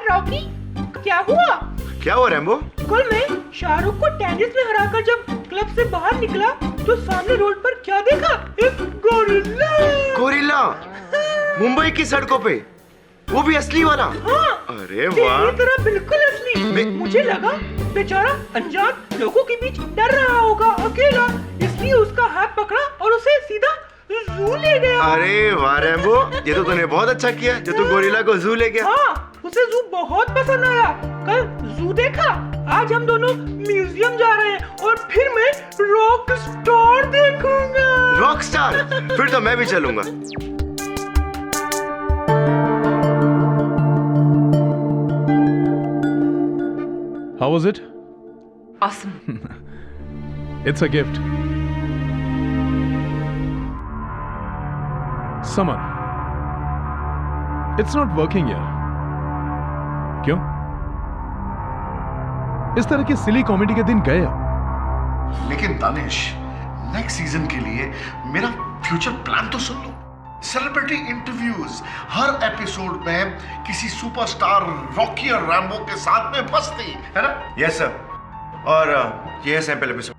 यार रॉकी, क्या हुआ? क्या हुआ रैम्बो? कल मैं शाहरुख को टेनिस में हराकर जब क्लब से बाहर निकला तो सामने रोड पर क्या देखा? एक गोरिल्ला। गोरिल्ला? मुंबई की सड़कों पे, वो भी असली वाला? हाँ, अरे वाह, तेरी तरह बिल्कुल असली। मुझे लगा बेचारा अनजान लोगों के बीच डर रहा होगा अकेला, इसलिए उसका हाथ पकड़ा और उसे सीधा जू ले गया। अरे वाह रैम्बो, ये तो तूने बहुत अच्छा किया जो तू गोरिल्ला को जू ले गया। हाँ, उसे जू बहुत पसंद आया। कल जू देखा, आज हम दोनों म्यूजियम जा रहे हैं और फिर मैं रॉक स्टार देखूंगा। Rock star? फिर तो मैं भी चलूंगा। How was it? Awesome. It's a gift. Summer. It's not working here. क्यों? इस तरह की सिली कॉमेडी के दिन गए अब। लेकिन दानिश, नेक्स्ट सीजन के लिए मेरा फ्यूचर प्लान तो सुन लो। सेलिब्रिटी इंटरव्यूज, हर एपिसोड में किसी सुपरस्टार रॉकी और रैम्बो के साथ में मस्ती, है ना? Yes sir. और ये है सैंपल एपिसोड।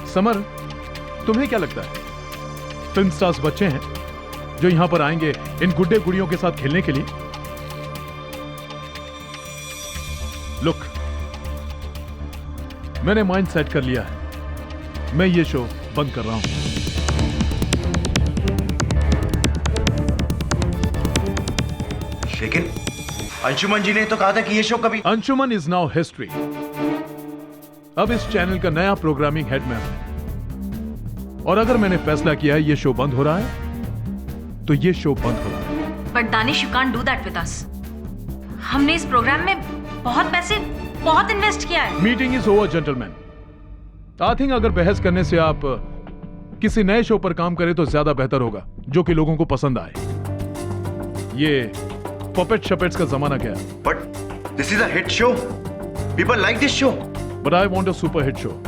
समर, तुम्हें क्या लगता है फिल्म स्टार्स बच्चे हैं जो यहां पर आएंगे इन गुड्डे गुड़ियों के साथ खेलने के लिए? लुक, मैंने माइंड सेट कर लिया है, मैं ये शो बंद कर रहा हूं। लेकिन अंशुमन जी ने तो कहा था कि ये शो कभी। Anshuman is now history. अब इस चैनल का नया प्रोग्रामिंग हेड मैं हूं, और अगर मैंने फैसला किया है ये शो बंद हो रहा है तो ये शो बंद हो रहा है। But Danish, you can't do that with us. हमने इस प्रोग्राम में बहुत पैसे, बहुत इन्वेस्ट किया है। Meeting is over gentleman. I think अगर बहस करने से आप किसी नए शो पर काम करें तो ज्यादा बेहतर होगा, जो कि लोगों को पसंद आए। ये पपेट शपेट्स का जमाना गया। But this is a hit show, people like this show. But I want a super hit show.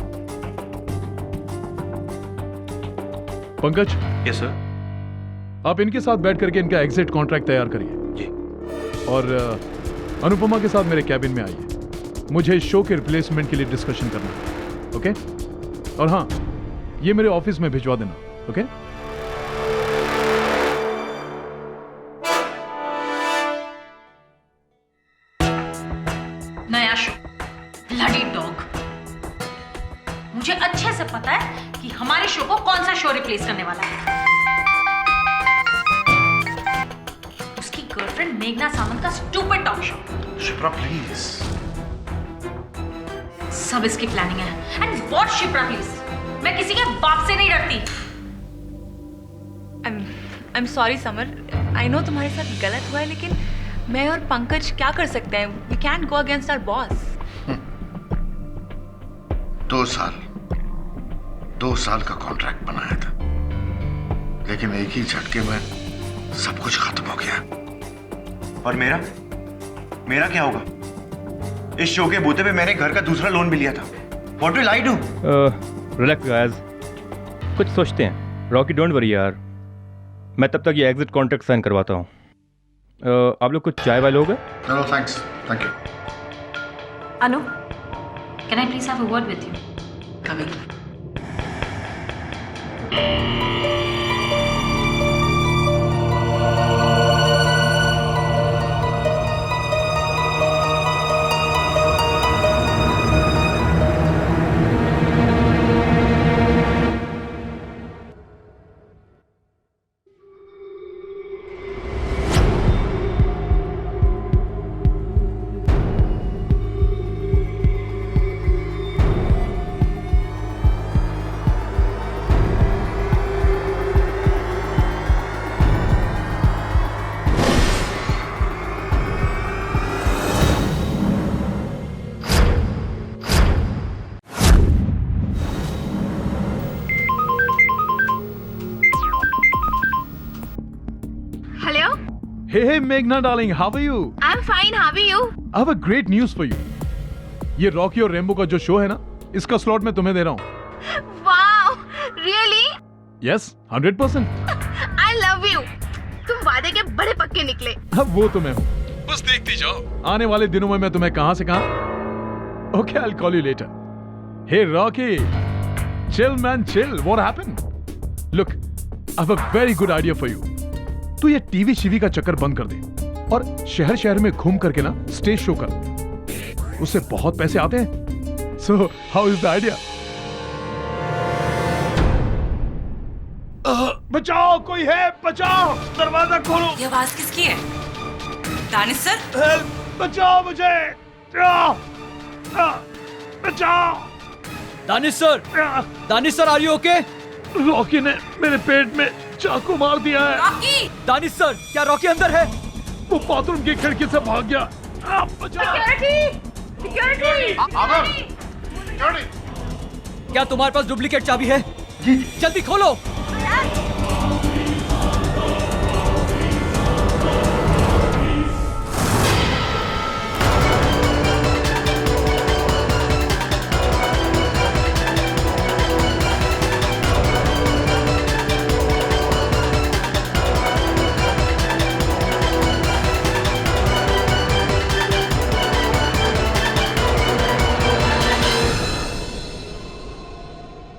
Pankaj. Yes sir. आप इनके साथ बैठ करके इनका एग्जिट कॉन्ट्रैक्ट तैयार करिए जी। और अनुपमा के साथ मेरे कैबिन में आइए, मुझे इस शो के रिप्लेसमेंट के लिए डिस्कशन करना है। ओके? और हाँ, ये मेरे ऑफिस में भिजवा देना। ओके? नया शो, ब्लडी डॉग। मुझे अच्छे से पता है कि हमारे शो को कौन सा शो रिप्लेस करने वाला है। उसकी गर्लफ्रेंड मेघना सामंत का stupid talk show. Shipra please. सब इसकी प्लानिंग है। एंड व्हाट शिप्रा प्लीज, मैं किसी के बाप से नहीं डरती। I'm sorry summer, I know तुम्हारे साथ गलत हुआ है, लेकिन मैं और पंकज क्या कर सकते हैं? We can't go against our boss. 2 साल का कॉन्ट्रैक्ट बनाया था, लेकिन एक ही झटके में सब कुछ खत्म हो गया। और मेरा क्या होगा? इस शो के बूते पे मैंने घर का दूसरा लोन भी लिया था। What will I do? Relax guys, कुछ सोचते हैं। रॉकी डोंट वरी यार, मैं तब तक ये एग्जिट कॉन्ट्रैक्ट साइन करवाता हूँ। आप लोग कुछ चाय वाले लोगे? चलो, thanks, thank you. Anu, can I please have a word with you? Coming. Hey Meghna darling, how are you? I'm fine. How are you? I have a great news for you. ये Rocky और rainbow का जो show है ना, इसका slot मैं तुम्हें दे रहा हूँ। Wow, really? Yes, 100%. I love you. तुम वादे के बड़े पक्के निकले। अब वो तो मैं हूँ। बस देखती जाओ। आने वाले दिनों में मैं तुम्हें कहां से कहां। Okay, I'll call you later. Hey Rocky, chill man, chill. What happened? Look, I have a very good idea for you. तू ये टीवी शीवी का चक्कर बंद कर दे और शहर शहर में घूम करके ना स्टेज शो कर। उससे बहुत पैसे आते हैं। So, how is the idea? बचाओ, कोई है, बचाओ, दरवाजा खोलो। ये आवाज किसकी है? दानिश सर? हेल्प, बचाओ मुझे, बचाओ। Danish sir are you okay? Rocky ने मेरे पेट में चाकू मार दिया है। रॉकी! दानिश सर, क्या रॉकी अंदर है? वो बाथरूम की खिड़की से भाग गया। बचाओ। सिक्योरिटी! आदर, सिक्योरिटी। क्या तुम्हारे पास डुप्लीकेट चाबी है? जी। जल्दी खोलो।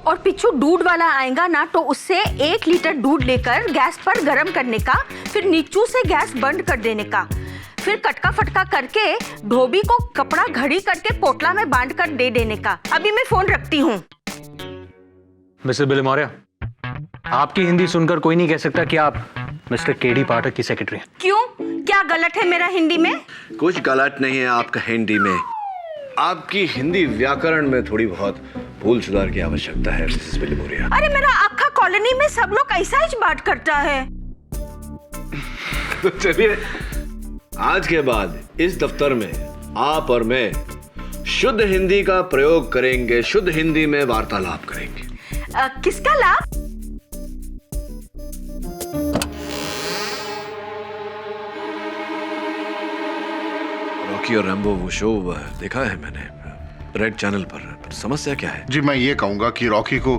और पिछू दूध वाला आएगा ना तो उससे 1 लीटर दूध लेकर गैस पर गरम करने का, फिर नीचू से गैस बंद कर देने का, फिर कटका फटका करके धोबी को कपड़ा घड़ी करके पोटला में बांध कर दे देने का। अभी मैं फोन रखती हूँ। मिस्टर बिल मौर्य, आपकी हिंदी सुनकर कोई नहीं कह सकता कि आप मिस्टर केडी पाठक की सेक्रेटरी हैं। क्यों? क्या गलत है मेरा हिंदी में? कुछ गलत नहीं है आपका हिंदी में, आपकी हिंदी व्याकरण में थोड़ी बहुत भूल सुधार की आवश्यकता है मिसेस बिल मौर्य। अरे मेरा आखा कॉलोनी में सब लोग ऐसा ही बात करता है। तो चलिए, आज के बाद इस दफ्तर में आप और मैं शुद्ध हिंदी का प्रयोग करेंगे, शुद्ध हिंदी में वार्तालाप करेंगे। किसका लाभ? रॉकी और रैम्बो वो शो देखा है मैंने रेड चैनल पर समस्या क्या है? जी, मैं ये कहूंगा कि रॉकी को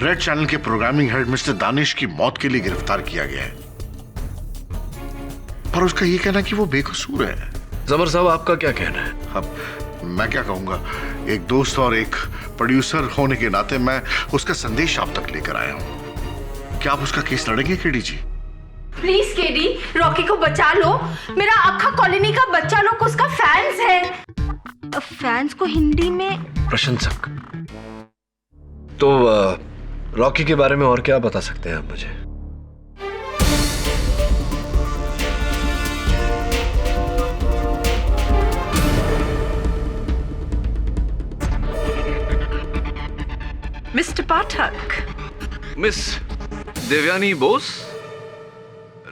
रेड चैनल के प्रोग्रामिंग हेड मिस्टर दानिश की मौत के लिए गिरफ्तार किया गया है, पर उसका ये कहना कि वो बेकसूर है। जमर साहब, आपका क्या कहना है? अब मैं क्या कहूंगा, एक दोस्त और एक प्रोड्यूसर होने के नाते मैं उसका संदेश आप तक लेकर आया हूं। क्या आप उसका केस लड़ेंगे KD ji? Please KD, Rocky को बचा लो। मेरा आखा कॉलोनी का बच्चा लोग उसका फैंस है। फैंस को हिंदी में प्रशंसक। तो रॉकी के बारे में और क्या बता सकते हैं आप मुझे? Mister Pathak. Miss Devyani Bose,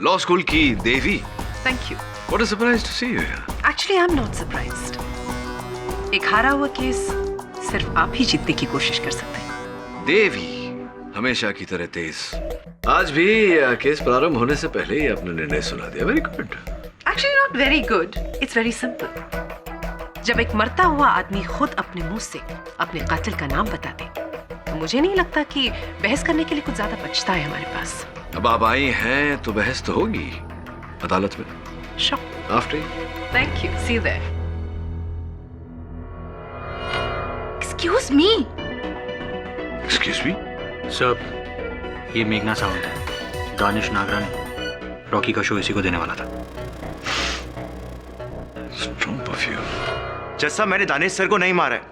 law school की देवी। Thank you. What a surprise to see you here. Actually I am not surprised. एक हारा हुआ केस सिर्फ आप ही जीतने की कोशिश कर सकते हैं। देवी हमेशा की तरह तेज। आज भी केस प्रारंभ होने से पहले ही अपना निर्णय सुना दिया। Very good. Actually not very good, it's very simple. जब एक मरता हुआ आदमी खुद अपने मुंह से अपने कातिल का नाम बता दे तो मुझे नहीं लगता कि बहस करने के लिए कुछ ज्यादा बचता है हमारे पास। अब आप आई हैं तो बहस तो होगी अदालत में। Sure. After you. Thank you. See you there. Excuse me. Excuse me? Sir, ये मेघना सावंत है, दानिश नागरानी। रॉकी का शो इसी को देने वाला था। Strong of you. जज साहब, मैंने दानिश सर को नहीं मारा है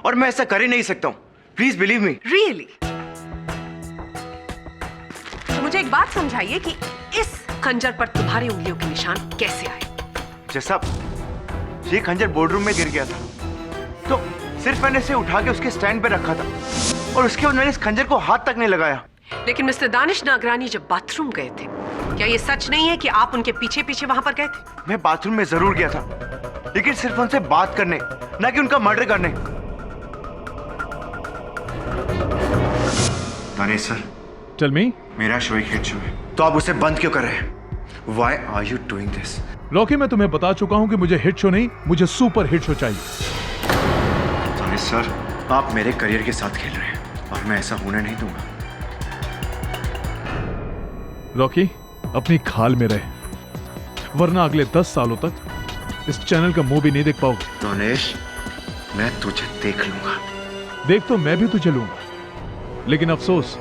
और मैं ऐसा कर ही नहीं सकता हूँ। Please believe me. Really? तो मुझे एक बात समझाइए कि इस खंजर पर तुम्हारी उंगलियों के निशान कैसे आए? जज साहब, ये खंजर बोर्डरूम में गिर गया था तो सिर्फ मैंने इसे उठा के उसके स्टैंड पे रखा था और उसके बाद मैंने इस खंजर को हाथ तक नहीं लगाया। लेकिन मिस्टर दानिश नागरानी जब बाथरूम गए थे, क्या ये सच नहीं है कि आप उनके पीछे पीछे वहां पर गए थे? मैं बाथरूम में जरूर गया था, लेकिन सिर्फ उनसे बात करने, ना कि उनका मर्डर करने। Danish sir, tell me. मेरा शो एक हिट शो है, तो आप उसे बंद क्यों कर रहे हैं? Why are you doing this? Rocky, मैं तुम्हें बता चुका हूं कि मुझे हिट शो नहीं, मुझे सुपर हिट शो चाहिए। दानिश सर, आप मेरे करियर के साथ खेल रहे हैं और मैं ऐसा होने नहीं दूंगा। रॉकी, अपनी खाल में रहे, वरना अगले 10 सालों तक इस चैनल का मुंह भी नहीं देख पाओगे। दानिश, मैं तुझे देख लूंगा। देख तो मैं भी तुझे लूंगा, लेकिन अफसोस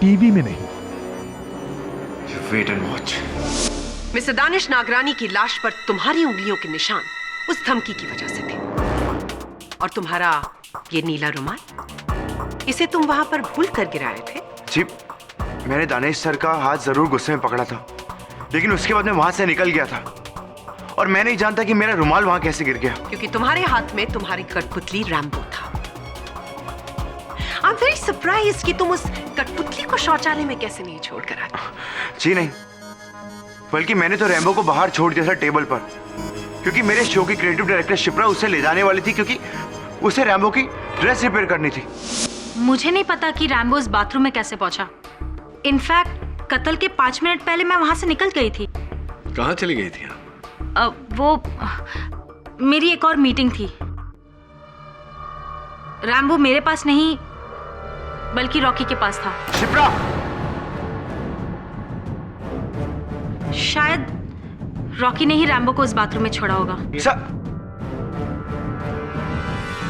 टीवी में नहीं। Wait and watch. Mister Danish Nagrani की लाश पर तुम्हारी उंगलियों के निशान उस धमकी की वजह से थे। और तुम्हारा ये नीला रुमाल, इसे तुम वहां पर भूल कर गिराए थे। जी, मैंने दानिश सर का हाथ जरूर गुस्से में पकड़ा था, लेकिन उसके बाद मैं वहां से निकल गया था और मैं नहीं जानता कि मेरा रुमाल वहां कैसे गिर गया। क्योंकि तुम्हारे हाथ में तुम्हारी कठपुतली रैम्बो था। आई एम वेरी सरप्राइज्ड कि तुम उस कठपुतली को शौचालय में कैसे नहीं छोड़कर आए। जी नहीं, बल्कि मैंने तो रैम्बो को बाहर छोड़ दिया था टेबल पर, क्योंकि मेरे शो की क्रिएटिव डायरेक्टर शिप्रा उसे ले जाने वाली थी, क्योंकि उसे रैम्बो की ड्रेस रिपेयर करनी थी। मुझे नहीं पता कि रैम्बो इस बाथरूम में कैसे पहुंचा। इनफैक्ट कत्ल के 5 मिनट पहले मैं वहां से निकल गई थी। कहाँ चली गई थी? वो मेरी एक और मीटिंग थी। रैम्बो मेरे पास नहीं, बल्कि रॉकी के पास था। शिप्रा! शायद रॉकी ने ही रैम्बो को इस बाथरूम में छोड़ा होगा।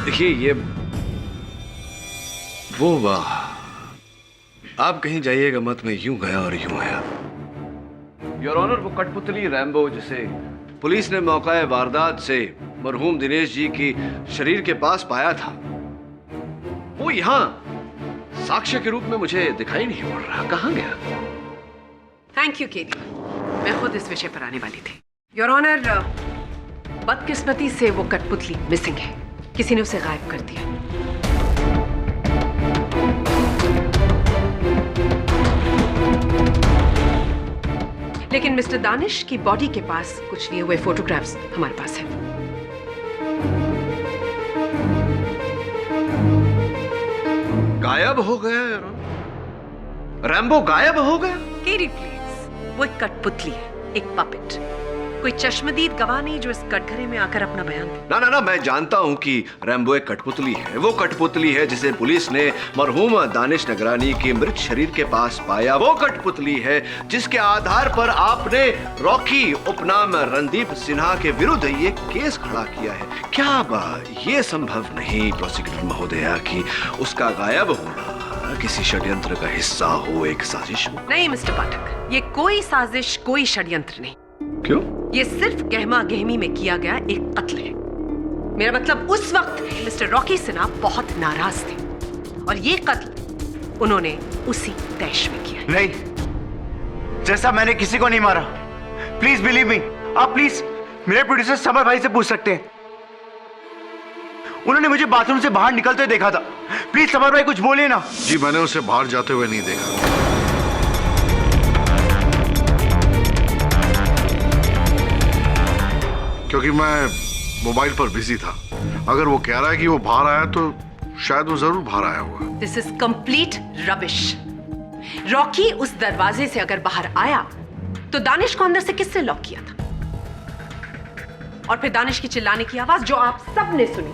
देखिए, ये वो वाह, आप कहीं जाइएगा मत, मैं यूं गया और यूं आया। योर ऑनर, वो कठपुतली रैम्बो जिसे पुलिस ने मौका वारदात से मरहूम दिनेश जी की शरीर के पास पाया था, वो यहाँ साक्ष्य के रूप में मुझे दिखाई नहीं पड़ रहा। कहाँ गया? थैंक यू केडी, मैं खुद इस विषय पर आने वाली थी। योर ऑनर, बदकिस्मती से वो कठपुतली मिसिंग है। किसी ने उसे गायब कर दिया। लेकिन मिस्टर दानिश की बॉडी के पास कुछ लिए हुए फोटोग्राफ्स हमारे पास है। गायब हो गया? रैम्बो गायब हो गया? केडी प्लीज, वो एक कठपुतली है, एक पपेट, कोई चश्मदीद गवाह नहीं जो इस कटघरे में आकर अपना बयान दे। ना ना ना, मैं जानता हूं कि रैम्बो एक कठपुतली है। वो कठपुतली है जिसे पुलिस ने मरहूम दानिश नगरानी के मृत शरीर के पास पाया। वो कठपुतली है जिसके आधार पर आपने रॉकी उपनाम रणदीप सिन्हा के विरुद्ध ये केस खड़ा किया है। क्या ये संभव नहीं प्रोसिक्यूटर महोदया कि उसका गायब होना किसी षड्यंत्र का हिस्सा हो, एक साजिश हो? नहीं मिस्टर पाठक, ये कोई साजिश, कोई षड्यंत्र नहीं। क्यों? ये सिर्फ गहमा गहमी में किया गया एक कत्ल है। मेरा मतलब उस वक्त मिस्टर रॉकी सिन्हा बहुत नाराज थे और ये कत्ल उन्होंने उसी तैश में किया। नहीं, जैसा मैंने किसी को नहीं मारा। Please believe me. आप प्लीज मेरे प्रोड्यूसर समर भाई से पूछ सकते हैं, उन्होंने मुझे बाथरूम से बाहर निकलते देखा था। प्लीज समर भाई कुछ बोलिए ना। जी, मैंने उसे बाहर जाते हुए नहीं देखा, क्योंकि मैं मोबाइल पर बिजी था। अगर वो कह रहा है कि वो बाहर आया तो शायद वो जरूर बाहर आया होगा। This is complete rubbish. Rocky उस दरवाजे से अगर बाहर आया तो दानिश को अंदर से किसने लॉक किया था? और फिर दानिश की चिल्लाने की आवाज जो आप सबने सुनी,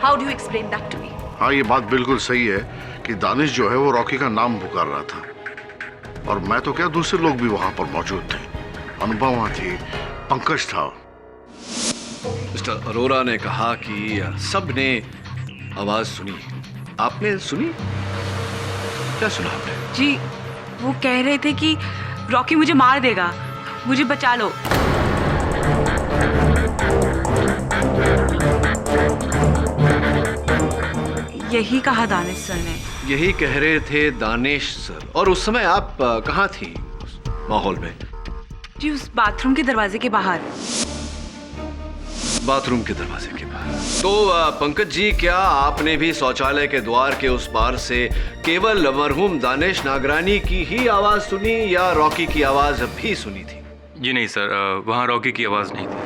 how do you explain that to me? हाँ, ये बात बिल्कुल सही है कि दानिश जो है वो रॉकी का नाम पुकार रहा था, और मैं तो क्या, दूसरे लोग भी वहां पर मौजूद थे। अनुपमा थी, पंकज था। मिस्टर अरोरा ने कहा कि सबने आवाज सुनी। आपने सुनी? क्या सुना आपने? जी, वो कह रहे थे कि रॉकी मुझे मार देगा, मुझे बचा लो। यही कहा दानिश सर ने। यही कह रहे थे दानिश सर। और उस समय आप कहाँ थी उस माहौल में? जी, उस बाथरूम के दरवाजे के बाहर। बाथरूम के दरवाजे के बाहर। तो पंकज जी, क्या आपने भी शौचालय के द्वार के उस पार से केवल मरहूम दानिश नागरानी की ही आवाज सुनी या रॉकी की आवाज भी सुनी थी? जी नहीं सर, वहाँ रॉकी की आवाज़ नहीं थी,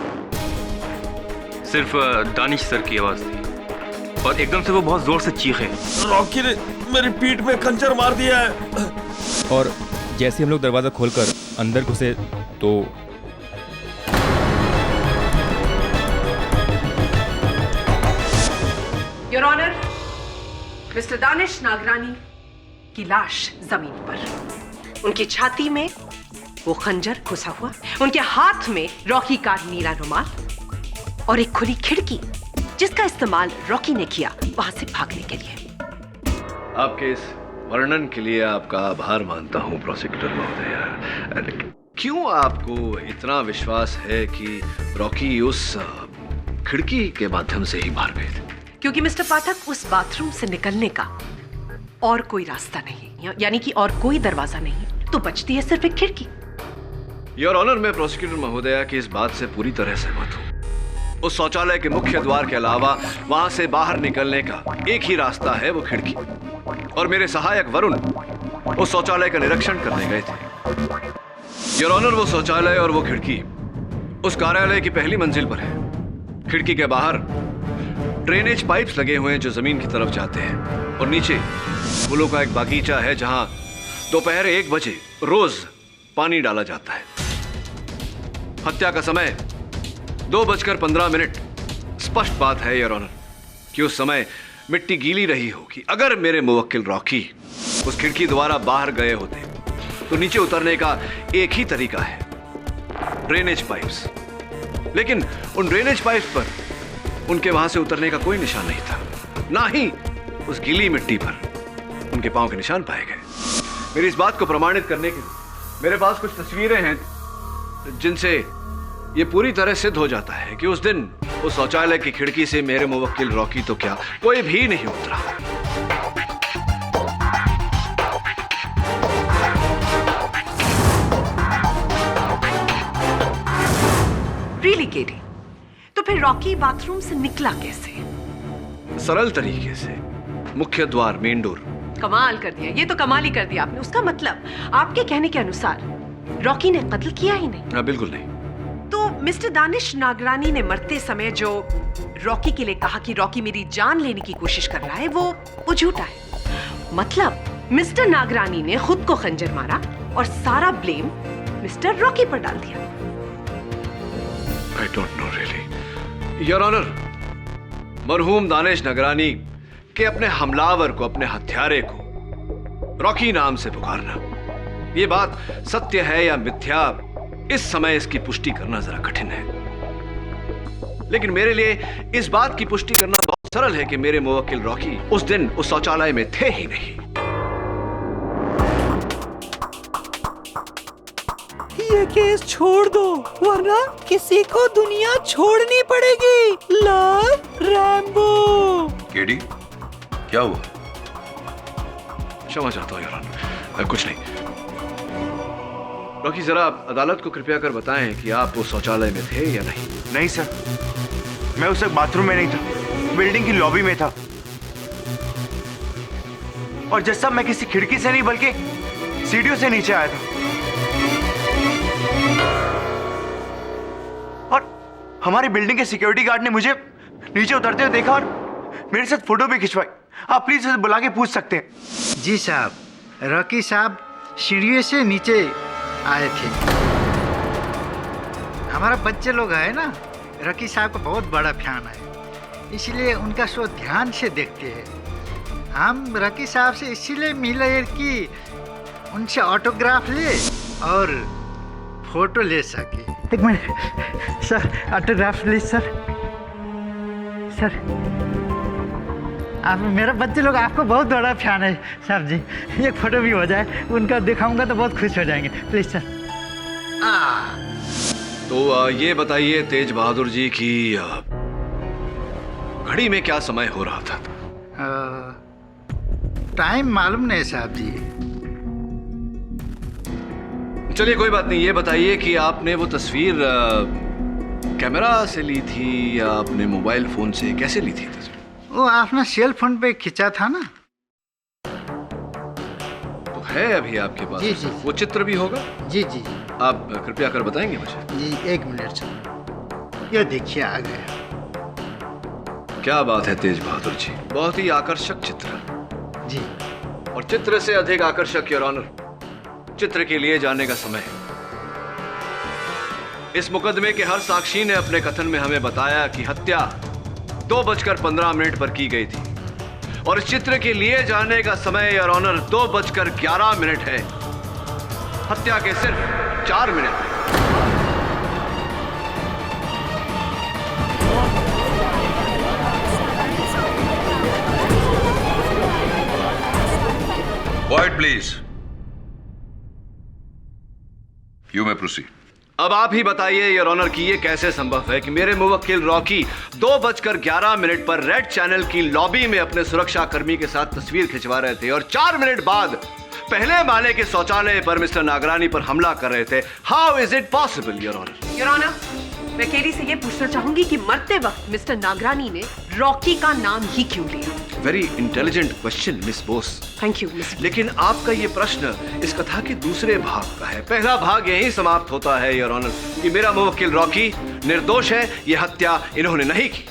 सिर्फ दानिश सर की आवाज़ थी। और एकदम से वो बहुत ज़ोर से चीखे, रॉकी ने मेरी पीठ में खंजर मार दिया है। और जैसे ही हम लोग दरवाज़ा खोलकर अंदर घुसे तो your honour, mister Danish Nagrani की लाश जमीन पर, उनकी छाती में वो खंजर घुसा हुआ, उनके हाथ में रॉकी का नीला रुमाल और एक खुली खिड़की जिसका इस्तेमाल रॉकी ने किया वहां से भागने के लिए। आपके इस वर्णन के लिए आपका आभार मानता हूं प्रोसिक्यूटर महोदय। क्यों आपको इतना विश्वास है कि रॉकी उस खिड़की के माध्यम से ही बाहर गए थे? क्योंकि मिस्टर पाठक, उस बाथरूम से निकलने का और कोई रास्ता नहीं, यानी कि और कोई दरवाजा नहीं, तो बचती है सिर्फ एक खिड़की। योर ऑनर, मैं प्रोसिक्यूटर महोदया की इस बात से पूरी तरह सहमत हूं। उस शौचालय के मुख्य द्वार के अलावा वहां से बाहर निकलने का एक ही रास्ता है, वो खिड़की। और मेरे सहायक वरुण उस शौचालय का निरीक्षण करने गए थे। योर ऑनर, वो शौचालय और वो खिड़की उस कार्यालय की पहली मंजिल पर है। खिड़की के बाहर ड्रेनेज पाइप्स लगे हुए हैं जो जमीन की तरफ जाते हैं, और नीचे फूलों का एक बागीचा है जहां दोपहर 1 बजे रोज पानी डाला जाता है। हत्या का समय 2:15 स्पष्ट बात है योर ऑनर कि उस समय मिट्टी गीली रही होगी। अगर मेरे मुवक्किल रॉकी उस खिड़की द्वारा बाहर गए होते तो नीचे उतरने का एक ही तरीका है, ड्रेनेज पाइप्स। लेकिन उन ड्रेनेज पाइप्स पर उनके वहां से उतरने का कोई निशान नहीं था, ना ही उस गीली मिट्टी पर उनके पांव के निशान पाए गए। मेरी इस बात को प्रमाणित करने के लिए मेरे पास कुछ तस्वीरें हैं जिनसे ये पूरी तरह सिद्ध हो जाता है कि उस दिन उस शौचालय की खिड़की से मेरे मुवक्किल रॉकी तो क्या, कोई भी नहीं उतरा। रियली केडी, तो फिर रॉकी बाथरूम से निकला कैसे? सरल तरीके से, मुख्य द्वार, मेन डोर। कमाल कर दिया, ये तो कमाल ही कर दिया आपने। उसका मतलब आपके कहने के अनुसार रॉकी ने कत्ल किया ही नहीं? बिल्कुल नहीं। तो मिस्टर दानिश नागरानी ने मरते समय जो रॉकी के लिए कहा कि रॉकी मेरी जान लेने की कोशिश कर रहा है, वो झूठा है। मतलब मिस्टर नागरानी ने खुद को खंजर मारा और सारा ब्लेम मिस्टर रॉकी पर डाल दिया। I don't know really. Your Honor, मरहूम दानिश नागरानी के अपने हमलावर को, अपने हत्यारे को रॉकी नाम से पुकारना, ये बात सत्य है या मिथ्या, इस समय इसकी पुष्टि करना जरा कठिन है। लेकिन मेरे लिए इस बात की पुष्टि करना बहुत सरल है कि मेरे मुवक्किल रॉकी उस दिन उस शौचालय में थे ही नहीं। ये केस छोड़ दो, वरना किसी को दुनिया छोड़नी पड़ेगी। Love Rambo. केडी, क्या हुआ? क्षमा चाहता हूं योर ऑनर, कुछ नहीं। रॉकी, जरा आप अदालत को कृपया कर बताएं कि आप उस शौचालय में थे या नहीं। नहीं सर, मैं उस वक्त बाथरूम में नहीं था, बिल्डिंग की लॉबी में था। और जज साहब, मैं किसी खिड़की से नहीं बल्कि सीढ़ियों से नीचे आया था। और हमारी बिल्डिंग के सिक्योरिटी गार्ड ने मुझे नीचे उतरते हुए देखा और मेरे साथ फोटो भी खिंचवाई। आप प्लीज उसे बुला के पूछ सकते हैं। जी साहब, रॉकी साहब सीढ़ियों से नीचे आए थे। हमारा बच्चे लोग है ना, रॉकी साहब का बहुत बड़ा फैन है, इसलिए उनका शो ध्यान से देखते हैं। हम रॉकी साहब से इसीलिए मिले कि उनसे ऑटोग्राफ ले और फोटो ले सके। एक minute sir, autograph please sir. Sir, आप, मेरा बच्चे लोग आपको बहुत बड़ा फैन है साहब जी, एक फोटो भी हो जाए, उनका दिखाऊंगा तो बहुत खुश हो जाएंगे, प्लीज सर। तो ये बताइए तेज बहादुर जी की घड़ी में क्या समय हो रहा था? टाइम मालूम नहीं साहब जी। चलिए कोई बात नहीं, ये बताइए कि आपने वो तस्वीर कैमरा से ली थी या अपने मोबाइल फोन से, कैसे ली थी तस्वीर? वो अपना सेल फोन पे खिंचा था ना। तो है अभी आपके पास? जी जी। वो चित्र भी होगा? जी जी जी। आप कृपया कर बताएंगे मुझे? जी, एक मिनट सर, ये देखिए आ गया। क्या बात है तेज बहादुर जी, बहुत ही आकर्षक चित्र। जी। और चित्र से अधिक आकर्षक योर ऑनर, चित्र के लिए जाने का समय है। इस मुकदमे के हर साक्षी ने अपने कथन में हमें बताया कि हत्या 2:15 पर की गई थी और इस चित्र के लिए जाने का समय योर ऑनर 2:11 है। हत्या के सिर्फ 4 minute. Quiet, please. You may proceed. अब आप ही बताइए योर ऑनर कि ये कैसे संभव है कि मेरे मुवक्किल रॉकी 2:11 पर रेड चैनल की लॉबी में अपने सुरक्षा कर्मी के साथ तस्वीर खिंचवा रहे थे और 4 मिनट बाद पहले माले के शौचालय पर मिस्टर नागरानी पर हमला कर रहे थे। How is it possible your honour? Your honour, मैं केडी से ये पूछना चाहूंगी कि मरते वक्त मिस्टर नागरानी ने रॉकी का नाम ही क्यों लिया? Very intelligent question miss Bose. Thank you miss. लेकिन आपका ये प्रश्न इस कथा के दूसरे भाग का है। पहला भाग यही समाप्त होता है योर ऑनर कि मेरा मुवक्किल रॉकी निर्दोष है, ये हत्या इन्होंने नहीं की।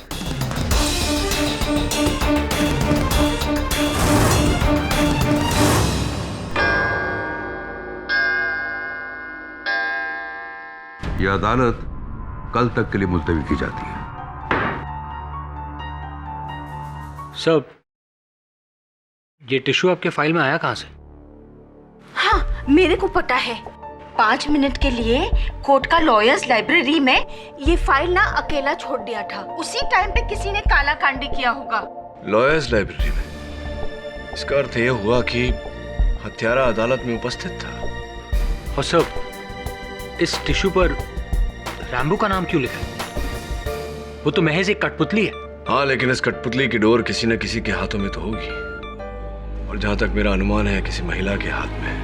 यह अदालत कल तक के लिए मुलतवी की जाती है। सर, ये टिश्यू आपके फाइल में आया कहां से? हाँ, मेरे को पता है। 5 मिनट के लिए कोर्ट का लॉयर्स लाइब्रेरी में ये फाइल ना अकेला छोड़ दिया था। उसी टाइम पे किसी ने काला कांडी किया होगा। लॉयर्स लाइब्रेरी में? इसका अर्थ यह हुआ कि हत्यारा अदालत में उपस्थित था। और सर, इस टिश्यू पर रैम्बो का नाम क्यों लिखा है? वो तो महज एक कठपुतली है। हाँ, लेकिन इस कठपुतली की डोर किसी न किसी के हाथों में तो होगी, और जहां तक मेरा अनुमान है किसी महिला के हाथ में है।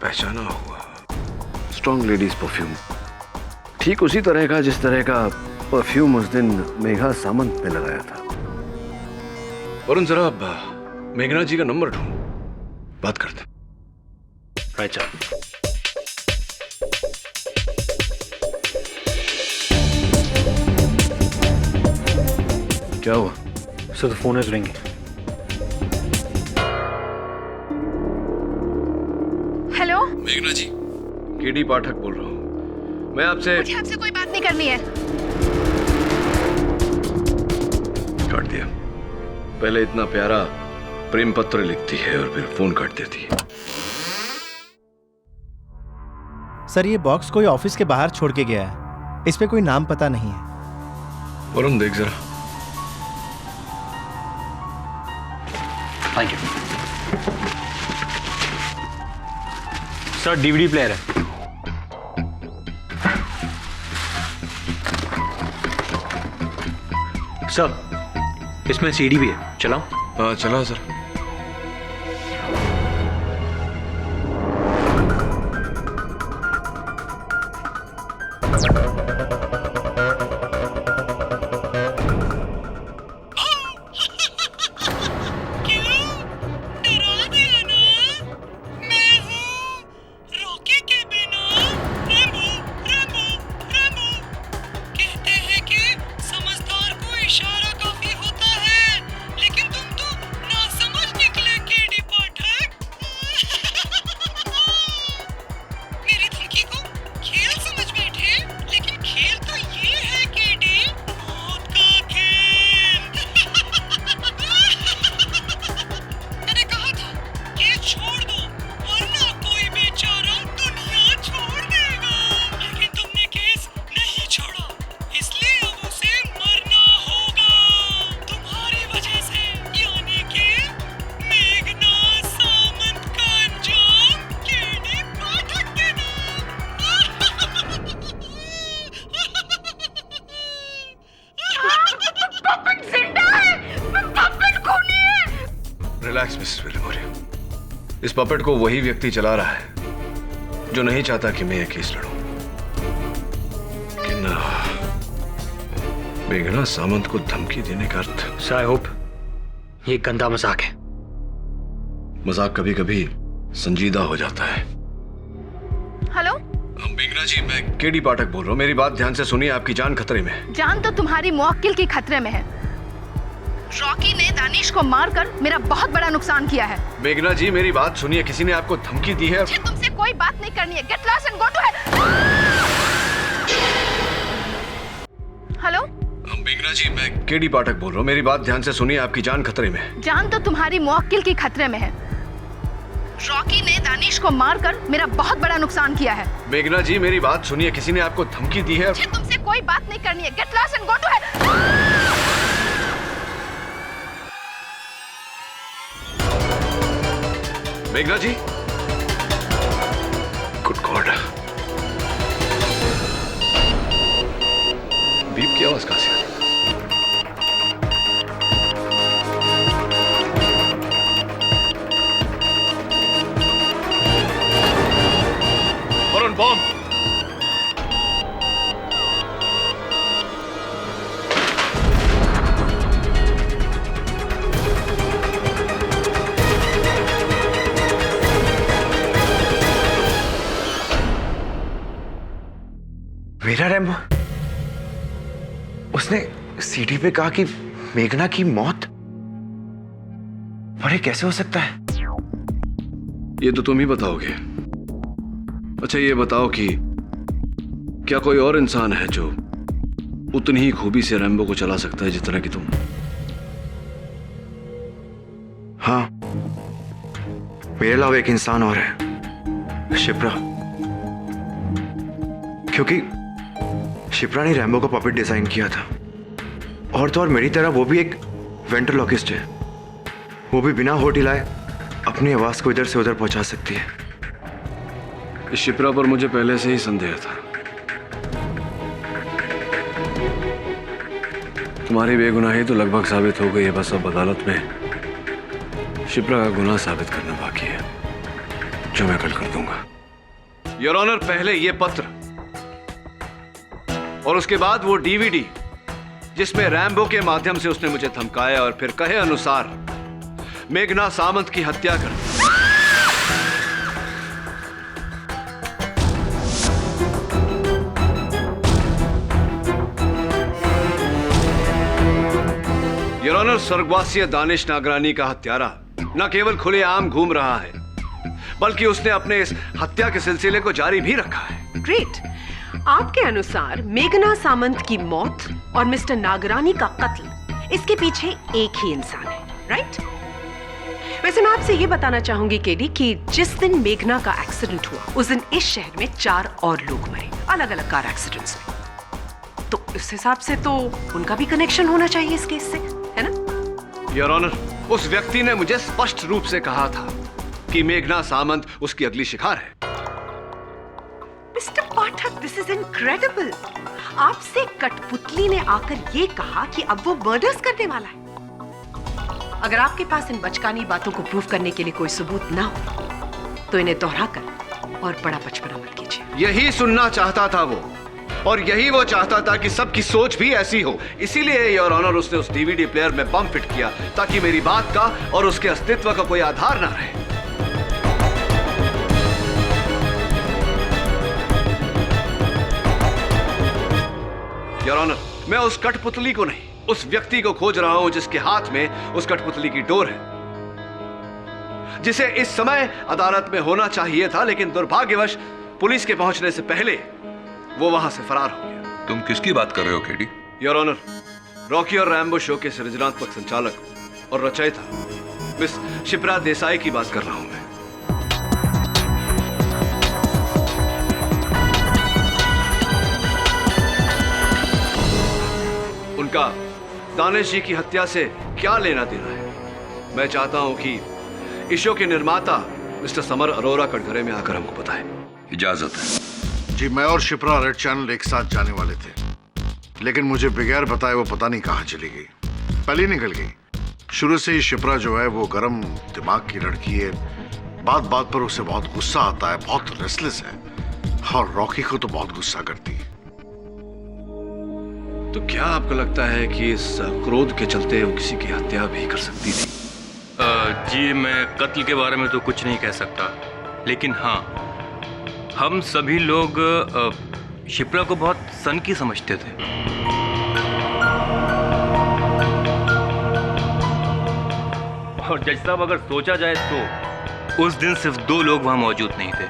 पहचाना हुआ स्ट्रॉन्ग लेडीज परफ्यूम, ठीक उसी तरह का जिस तरह का परफ्यूम उस दिन मेघा सामंत ने लगाया था। वरुण, जरा मेघना जी का नंबर ढूंढ, बात करते। Right sir. क्या हुआ? Sir, the phone is ringing. Hello, मेघना जी, केडी पाठक बोल रहा हूँ। मैं आपसे कोई बात नहीं करनी है। काट दिया। पहले इतना प्यारा प्रेम पत्र लिखती है और फिर फोन काट देती है। सर, ये बॉक्स कोई ऑफिस के बाहर छोड़ के गया है। इस पे कोई नाम पता नहीं है। वरुण, देख जरा। Thank you sir. DVD player है। सर, इसमें सीडी भी है, चलाओ? हाँ, चलाओ सर। Relax Mrs विलिमोरिया। इस पपेट को वही व्यक्ति चला रहा है जो नहीं चाहता कि मैं यह केस लड़ूं। लेकिन मेघना सामंत को धमकी देने का अर्थ? सर, आई होप ये गंदा मजाक है। मजाक कभी कभी संजीदा हो जाता है। हेलो मेघना जी, मैं केडी पाठक बोल रहा हूँ। मेरी बात ध्यान से सुनिए, आपकी जान खतरे में है। जान तो तुम्हारी मुवक्किल की खतरे में है। रॉकी ने दानिश को मारकर मेरा बहुत बड़ा नुकसान किया है। मेघना जी मेरी बात सुनिए, किसी ने आपको धमकी दी है? मुझे तुमसे कोई बात नहीं करनी है। Get lost and go to hello. मेघना जी मैं केडी पाठक बोल रहा हूँ, मेरी बात ध्यान से सुनिए, आपकी जान खतरे में है। जान तो तुम्हारी मुवक्किल की खतरे में है। रॉकी ने दानिश को मारकर मेरा बहुत बड़ा नुकसान किया है। मेघना जी मेरी बात सुनिए, किसी ने आपको धमकी दी है? मुझे तुमसे कोई बात नहीं करनी है। Get lost and go to मेघना जी, गुड गॉड, बीप की आवाज कहां से आ रही? वरुण बॉम्ब! मेरा रैम्बो? उसने सीढ़ी पे कहा कि मेघना की मौत? और ये कैसे हो सकता है? ये तो तुम ही बताओगे। अच्छा ये बताओ कि क्या कोई और इंसान है जो उतनी ही खूबी से रैम्बो को चला सकता है जितना कि तुम? हाँ, मेरे अलावा एक इंसान और है, शिप्रा। क्योंकि शिप्रा ने रैम्बो का पपेट डिजाइन किया था, और तो और मेरी तरह वो भी एक वेंट्रोलॉकिस्ट है। वो भी बिना होठ हिलाए अपनी आवाज को इधर से उधर पहुंचा सकती है। इस शिप्रा पर मुझे पहले से ही संदेह था। तुम्हारी बेगुनाही तो लगभग साबित हो गई है, बस अब अदालत में शिप्रा का गुनाह साबित करना बाकी है, जो मैं कल कर दूंगा। योर ऑनर, पहले ये पत्र और उसके बाद वो डीवीडी जिसमें रैम्बो के माध्यम से उसने मुझे धमकाया और फिर कहे अनुसार मेघना सामंत की हत्या कर दी। योर ऑनर, स्वर्गवासी दानिश नागरानी का हत्यारा न केवल खुलेआम घूम रहा है, बल्कि उसने अपने इस हत्या के सिलसिले को जारी भी रखा है। ग्रेट। आपके अनुसार मेघना सामंत की मौत और मिस्टर नागरानी का कत्ल, इसके पीछे एक ही इंसान है, राइट? वैसे मैं आपसे ये बताना चाहूंगी केडी कि जिस दिन मेघना का एक्सीडेंट हुआ उस दिन इस शहर में 4 और लोग मरे, अलग अलग कार एक्सीडेंट्स में। तो इस हिसाब से तो उनका भी कनेक्शन होना चाहिए इस केस से, है ना? योर ऑनर, उस व्यक्ति ने मुझे स्पष्ट रूप से कहा था कि मेघना सामंत उसकी अगली शिकार है। Mister Pathak, this is incredible. आपसे कठपुतली ने आकर ये कहा कि अब वो मर्डर्स करने वाला है। अगर आपके पास इन बचकानी बातों को प्रूव करने के लिए कोई सबूत ना हो तो इन्हें दोहराकर और बड़ा बचपना मत कीजिए। यही सुनना चाहता था वो, और यही वो चाहता था कि सबकी सोच भी ऐसी हो। इसीलिए योर ऑनर उसने उस डीवीडी प्लेयर में बम फिट किया ताकि मेरी बात का और उसके अस्तित्व का कोई आधार ना रहे। योर ऑनर, मैं उस कठपुतली को नहीं, उस व्यक्ति को खोज रहा हूं जिसके हाथ में उस कठपुतली की डोर है, जिसे इस समय अदालत में होना चाहिए था, लेकिन दुर्भाग्यवश पुलिस के पहुंचने से पहले वो वहां से फरार हो गया। तुम किसकी बात कर रहे हो केडी? योर ऑनर, रॉकी और रैम्बो शो के सृजनात्मक संचालक और रचयिता मिस शिप्रा देसाई की बात कर रहा हूं मैं। उनका दानिश जी की हत्या से क्या लेना देना है? मैं चाहता हूं कि इस शो के निर्माता मिस्टर समर अरोरा कटघरे में आकर हमको बताएं। इजाजत है जी। मैं और शिप्रा रेड चैनल एक साथ जाने वाले थे, लेकिन मुझे बगैर बताए वो पता नहीं कहां चली गई, पहले निकल गई। शुरू से ही शिप्रा जो है वो गर्म दिमाग की लड़की है, बात बात पर उसे बहुत गुस्सा आता है, बहुत रेस्टलेस है, और रॉकी को तो बहुत गुस्सा करती है। तो क्या आपको लगता है कि इस क्रोध के चलते वो किसी की हत्या भी कर सकती थी? जी, मैं कत्ल के बारे में तो कुछ नहीं कह सकता, लेकिन हाँ, हम सभी लोग शिप्रा को बहुत सनकी समझते थे। और जज साहब, अगर सोचा जाए तो उस दिन सिर्फ 2 लोग वहां मौजूद नहीं थे,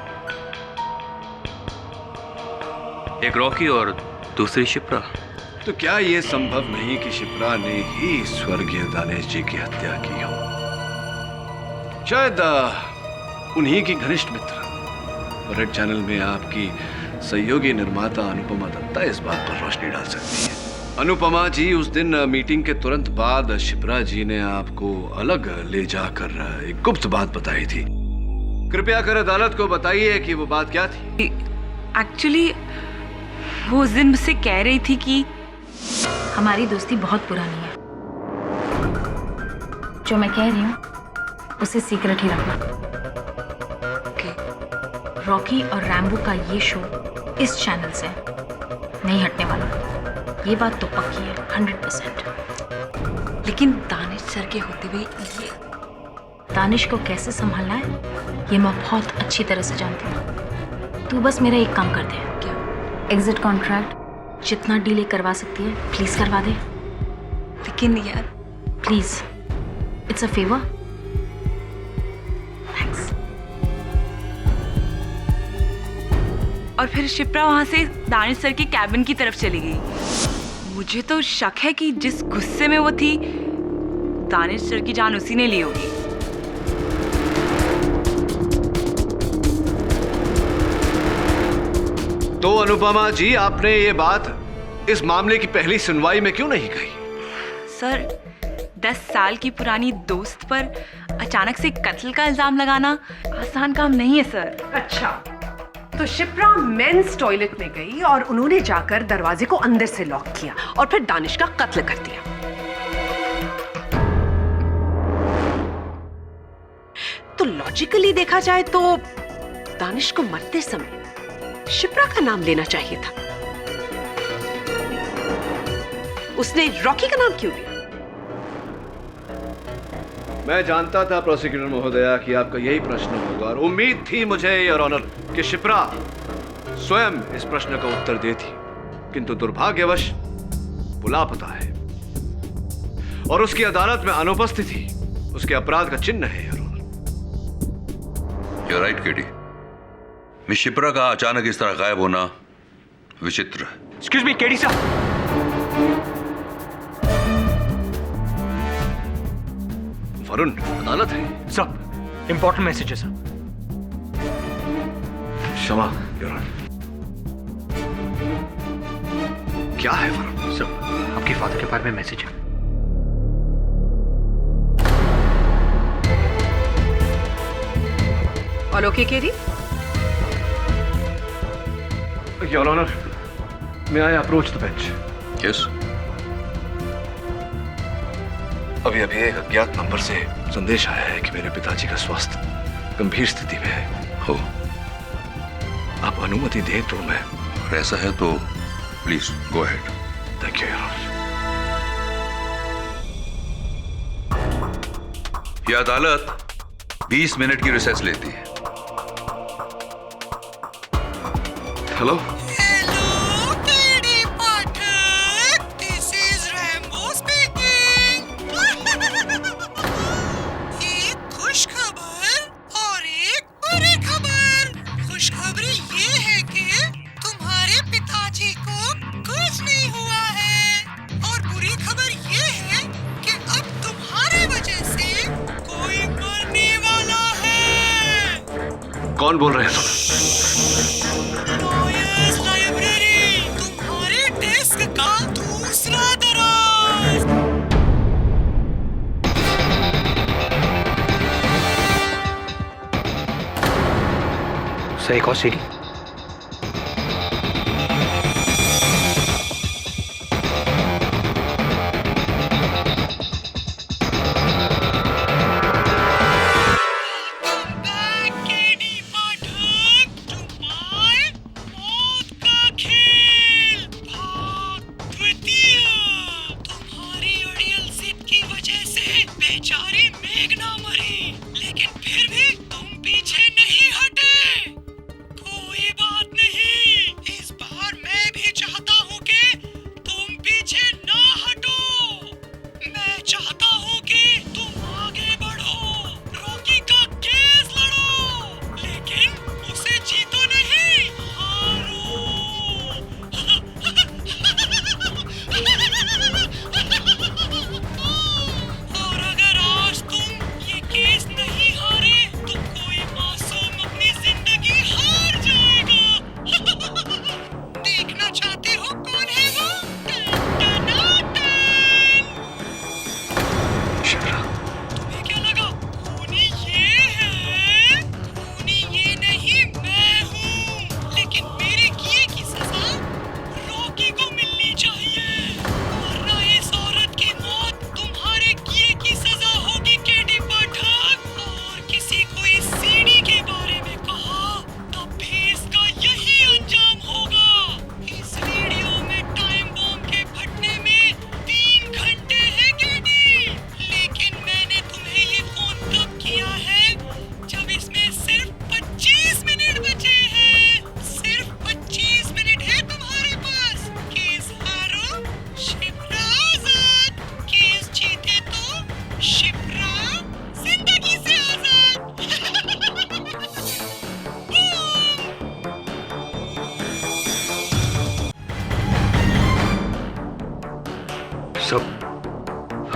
एक रॉकी और दूसरी शिप्रा। तो क्या यह संभव नहीं कि शिप्रा ने ही स्वर्गीय दानिश जी की हत्या की हो? शायद उन्हीं की घनिष्ठ मित्र रेड चैनल में आपकी सहयोगी निर्माता अनुपमा दत्ता इस बात पर रोशनी डाल सकती है। अनुपमा जी, उस दिन मीटिंग के तुरंत बाद शिप्रा जी ने आपको अलग ले जाकर एक गुप्त बात बताई थी। कृपया कर अदालत को बताइए कि वो बात क्या थी। एक्चुअली वो उस दिन मुझसे कह रही थी कि हमारी दोस्ती बहुत पुरानी है। जो मैं कह रही हूँ उसे सीक्रेट ही रखना। रॉकी और रैम्बो का ये शो इस चैनल से नहीं हटने वाला, ये बात तो पक्की है 100%। लेकिन दानिश सर के होते हुए ये दानिश को कैसे संभालना है ये मैं बहुत अच्छी तरह से जानती हूँ। तू बस मेरा एक काम कर दे। क्या? एग्जिट कॉन्ट्रैक्ट जितना डीले करवा सकती है प्लीज करवा दे। लेकिन यार please, it's a favour. Thanks. और फिर शिप्रा वहां से दानिश सर की कैबिन की तरफ चली गई। मुझे तो शक है कि जिस गुस्से में वो थी, दानिश सर की जान उसी ने ली होगी। तो अनुपमा जी, आपने ये बात इस मामले की पहली सुनवाई में क्यों नहीं कही? सर, 10 साल की पुरानी दोस्त पर अचानक से कत्ल का इल्जाम लगाना आसान काम नहीं है सर। अच्छा, तो शिप्रा मेंस टॉयलेट में गई और उन्होंने जाकर दरवाजे को अंदर से लॉक किया और फिर दानिश का कत्ल कर दिया। तो लॉजिकली देखा जाए तो दानिश को मरते समय शिप्रा का नाम लेना चाहिए था। उसने रॉकी का नाम क्यों लिया? मैं जानता था प्रोसिक्यूटर महोदया कि आपका यही प्रश्न होगा और उम्मीद थी मुझे योर ऑनर कि शिप्रा स्वयं इस प्रश्न का उत्तर देती, किंतु दुर्भाग्यवश वो लापता है और उसकी अदालत में अनुपस्थिति उसके अपराध का चिन्ह है। Your honour. You're right, KD. Miss Shipra का अचानक इस तरह गायब होना विचित्र है। एक्सक्यूज मी, केडी साहब। वरुण, अदालत है। सब इंपॉर्टेंट मैसेज है सर। क्षमा योर ऑनर। क्या है वरुण? सर, आपके फादर के बारे में मैसेज है। All okay KD? Your honour, may I approach the bench? Yes. अभी एक अज्ञात नंबर से संदेश आया है कि मेरे पिताजी का स्वास्थ्य गंभीर स्थिति में है। हो, आप अनुमति दें तो मैं। ऐसा है तो please go ahead. Thank you your honour. यह अदालत 20 मिनट की रिसेस लेती है। हेलो, कौन बोल रहे हैं? लाइब्रेरी, तुम्हारे डेस्क का दूसरा दराज। सही कहो सीडी। मेघना मरी, लेकिन फिर भी तुम पीछे नहीं हटे।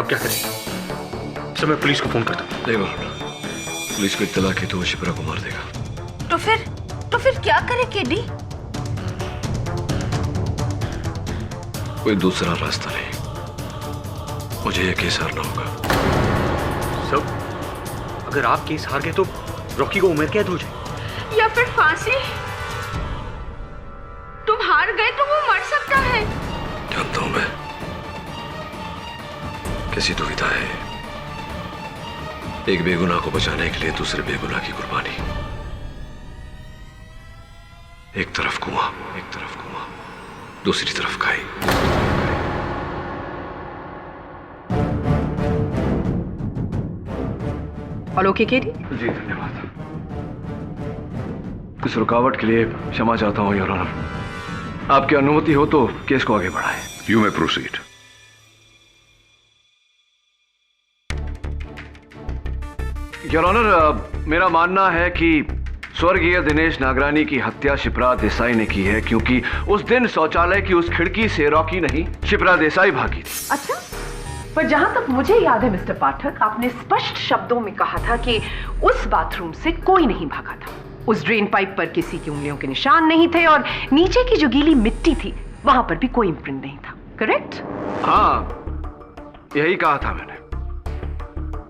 आप क्या करेंगे? सर मैं पुलिस को फोन करता हूँ। नहीं वरुण, पुलिस को इत्तला की तो वो शिप्रा को मार देगा। तो फिर क्या करे केडी? कोई दूसरा रास्ता नहीं, मुझे ये केस हारना होगा। सब अगर आप केस हार गए तो रॉकी को उम्र कैद हो जाए या फिर फांसी। तुम हार गए तो वो मर सकता है। जानता हूं मैं, कैसी दुविधा है। एक बेगुनाह को बचाने के लिए दूसरे बेगुनाह की कुर्बानी। एक तरफ कुआं, दूसरी तरफ खाई। All okay KD? जी धन्यवाद। इस रुकावट के लिए क्षमा चाहता हूं योर ऑनर। आपकी अनुमति हो तो केस को आगे बढ़ाएं। You may proceed. Your honour, मेरा मानना है कि स्वर्गीय दिनेश नागरानी की हत्या शिप्रा देसाई ने की है, क्योंकि उस दिन शौचालय की उस खिड़की से रॉकी नहीं, शिप्रा देसाई भागी थी। अच्छा, पर जहां तक मुझे याद है मिस्टर पाठक, आपने स्पष्ट शब्दों में कहा था कि उस बाथरूम से कोई नहीं भागा था। उस ड्रेन पाइप पर किसी की उंगलियों के निशान नहीं थे और नीचे की जो गीली मिट्टी थी वहां पर भी कोई इम्प्रिंट नहीं था। करेक्ट? हाँ, यही कहा था मैंने।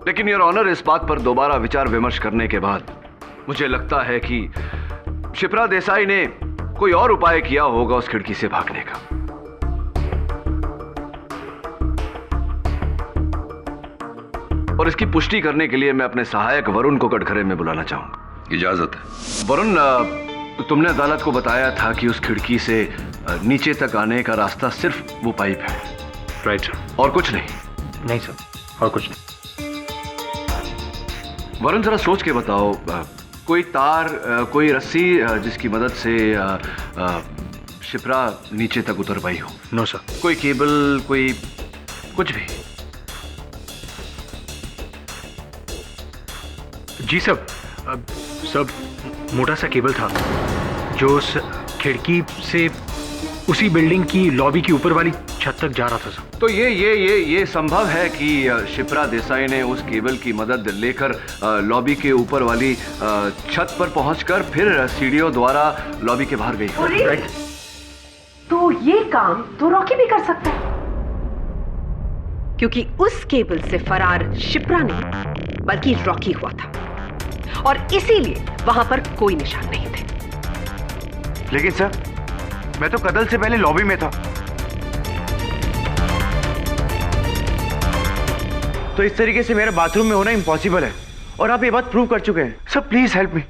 लेकिन योर ऑनर, इस बात पर दोबारा विचार विमर्श करने के बाद मुझे लगता है कि शिप्रा देसाई ने कोई और उपाय किया होगा उस खिड़की से भागने का। और इसकी पुष्टि करने के लिए मैं अपने सहायक वरुण को कटघरे में बुलाना चाहूंगा। इजाजत है। वरुण, तुमने अदालत को बताया था कि उस खिड़की से नीचे तक आने का रास्ता सिर्फ वो पाइप है। राइट। और कुछ नहीं? नहीं सर, और कुछ नहीं। वरुण, जरा सोच के बताओ, कोई तार, कोई रस्सी जिसकी मदद से शिप्रा नीचे तक उतर पाई हो? No sir. कोई केबल, कोई कुछ भी? जी सब मोटा सा केबल था जो उस खिड़की से उसी बिल्डिंग की लॉबी की ऊपर वाली छत तक जा रहा था सर। तो ये संभव है कि शिप्रा देसाई ने उस केबल की मदद लेकर लॉबी के ऊपर वाली छत पर पहुंचकर फिर सीढ़ियों द्वारा लॉबी के बाहर गई। राइट। तो ये काम तो रॉकी भी कर सकता है, क्योंकि उस केबल से फरार शिप्रा नहीं बल्कि रॉकी हुआ था और इसीलिए वहां पर कोई निशान नहीं थे। लेकिन सर, मैं तो कत्ल से पहले लॉबी में था। तो इस तरीके से मेरा बाथरूम में होना इम्पॉसिबल है और आप ये बात प्रूव कर चुके हैं। Sir please help me.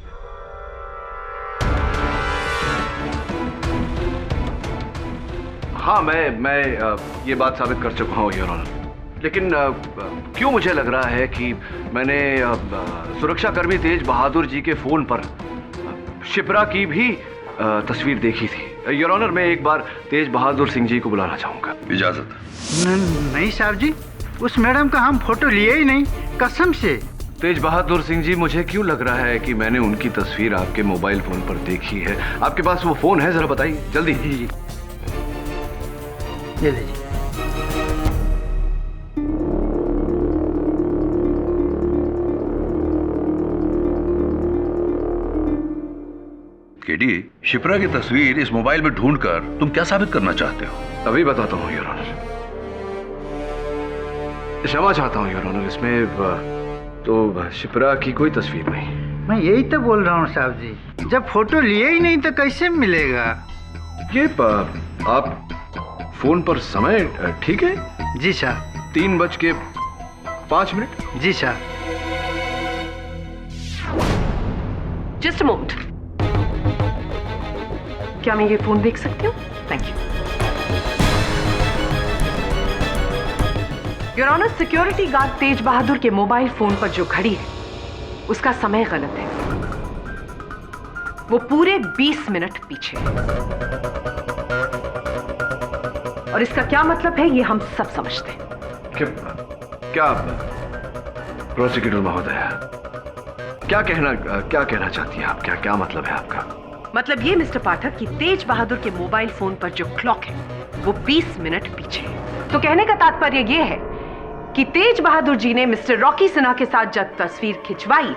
हाँ, मैं ये बात साबित कर चुका हूँ योर ऑनर। लेकिन क्यों मुझे लग रहा है कि मैंने सुरक्षाकर्मी तेज बहादुर जी के फोन पर शिप्रा की भी तस्वीर देखी थी। योर ऑनर, मैं एक बार तेज बहादुर सिंह जी को बुलाना चाहूंगा। इजाजत। नहीं साहब जी, उस मैडम का हम फोटो लिए ही नहीं, कसम से। तेज बहादुर सिंह जी, मुझे क्यों लग रहा है कि मैंने उनकी तस्वीर आपके मोबाइल फोन पर देखी है। आपके पास वो फोन है? जरा बताइए जल्दी। जी ये लीजिए। केडी, शिप्रा की तस्वीर इस मोबाइल में ढूंढकर तुम क्या साबित करना चाहते हो? अभी बताता हूँ योर ऑनर। क्षमा चाहता हूँ योर ऑनर, इसमें तो शिप्रा की कोई तस्वीर नहीं। मैं यही तो बोल रहा हूँ साहब जी, जब फोटो लिए ही नहीं तो कैसे मिलेगा? ये आप फोन पर समय ठीक है? जी साहब। 3:05। जी साहब। जस्ट अ मोमेंट, क्या मैं ये फोन देख सकती हूँ? Thank you. Your honour, security guard Tej Bahadur के मोबाइल फोन पर जो घड़ी है उसका समय गलत है। वो पूरे 20 मिनट पीछे है। और इसका क्या मतलब है ये हम सब समझते हैं। क्या प्रोसिक्यूटर महोदय, क्या कहना चाहती हैं आप? क्या मतलब है आपका? मतलब ये मिस्टर पाठक कि तेज बहादुर के मोबाइल फोन पर जो क्लॉक है वो 20 मिनट पीछे है। तो कहने का तात्पर्य ये है कि तेज बहादुर जी ने मिस्टर रॉकी सिन्हा के साथ जब तस्वीर खिंचवाई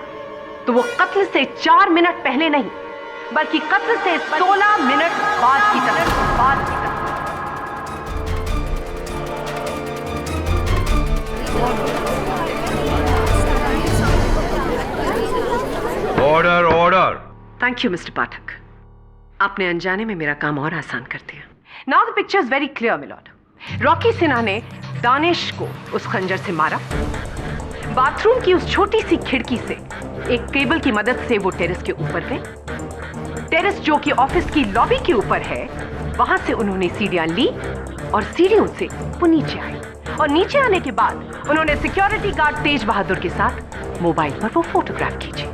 तो वो कत्ल से 4 मिनट पहले नहीं बल्कि कत्ल से 16 मिनट बाद की तस्वीर। Order order. Thank you mister Pathak, आपने अनजाने में मेरा काम और आसान कर दिया। Now the picture is very clear milord. Rocky Sinha ने दानिश को उस खंजर से मारा, बाथरूम की उस छोटी सी खिड़की से एक केबल की मदद से वो टेरेस के ऊपर गए। टेरेस जो कि ऑफिस की लॉबी के ऊपर है, वहां से उन्होंने सीढ़ियां ली और सीढ़ियों से वो नीचे आए और नीचे आने के बाद उन्होंने सिक्योरिटी गार्ड तेज बहादुर के साथ मोबाइल पर वो फोटोग्राफ खींची।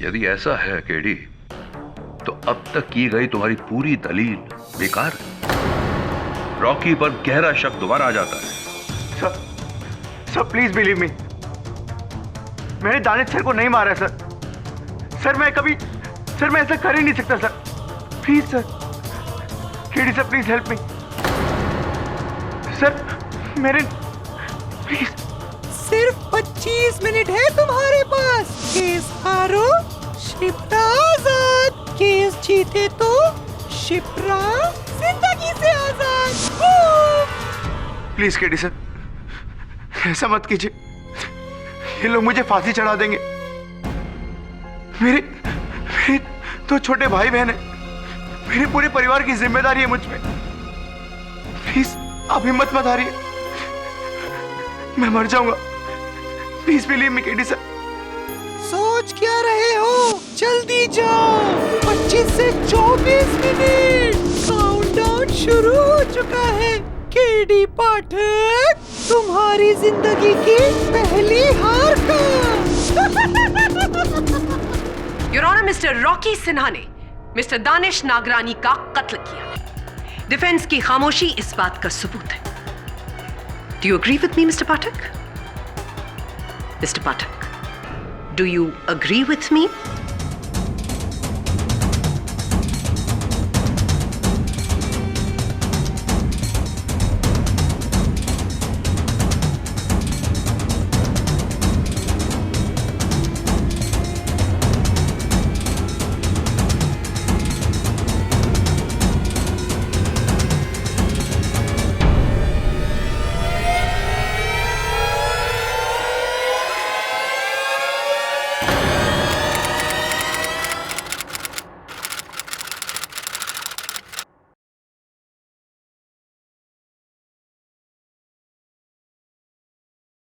यदि ऐसा है केडी, तो अब तक की गई तुम्हारी पूरी दलील बेकार है। रॉकी पर गहरा शक दोबारा आ जाता है। सर प्लीज बिलीव मी, मैंने दानिश सर को नहीं मारा सर। सर मैं ऐसा कर ही नहीं सकता sir. Please sir, KD sir please help me sir. मेरे प्लीज। सिर्फ 25 मिनट है तुम्हारे पास। केस हारो शिप्रा आजाद, केस जीते तो शिप्रा जिंदगी से आजाद। प्लीज केडी सर, ऐसा मत कीजिए। ये लोग मुझे फांसी चढ़ा देंगे। मेरे 2 छोटे भाई बहन है, मेरे पूरे परिवार की जिम्मेदारी है मुझ पे। प्लीज आप हिम्मत मत हारिए, मैं मर जाऊंगा। Please believe me KD sir. सोच क्या रहे हो, जल्दी जाओ। 25 से 24 मिनट, काउंटडाउन शुरू हो चुका है। केडी पाठक, तुम्हारी जिंदगी की पहली हार का। Your honour, mister Rocky Sinha ने मिस्टर दानिश नागरानी का कत्ल किया। डिफेंस की खामोशी इस बात का सबूत है। Do you agree with me mister Pathak? Mister Pathak, do you agree with me?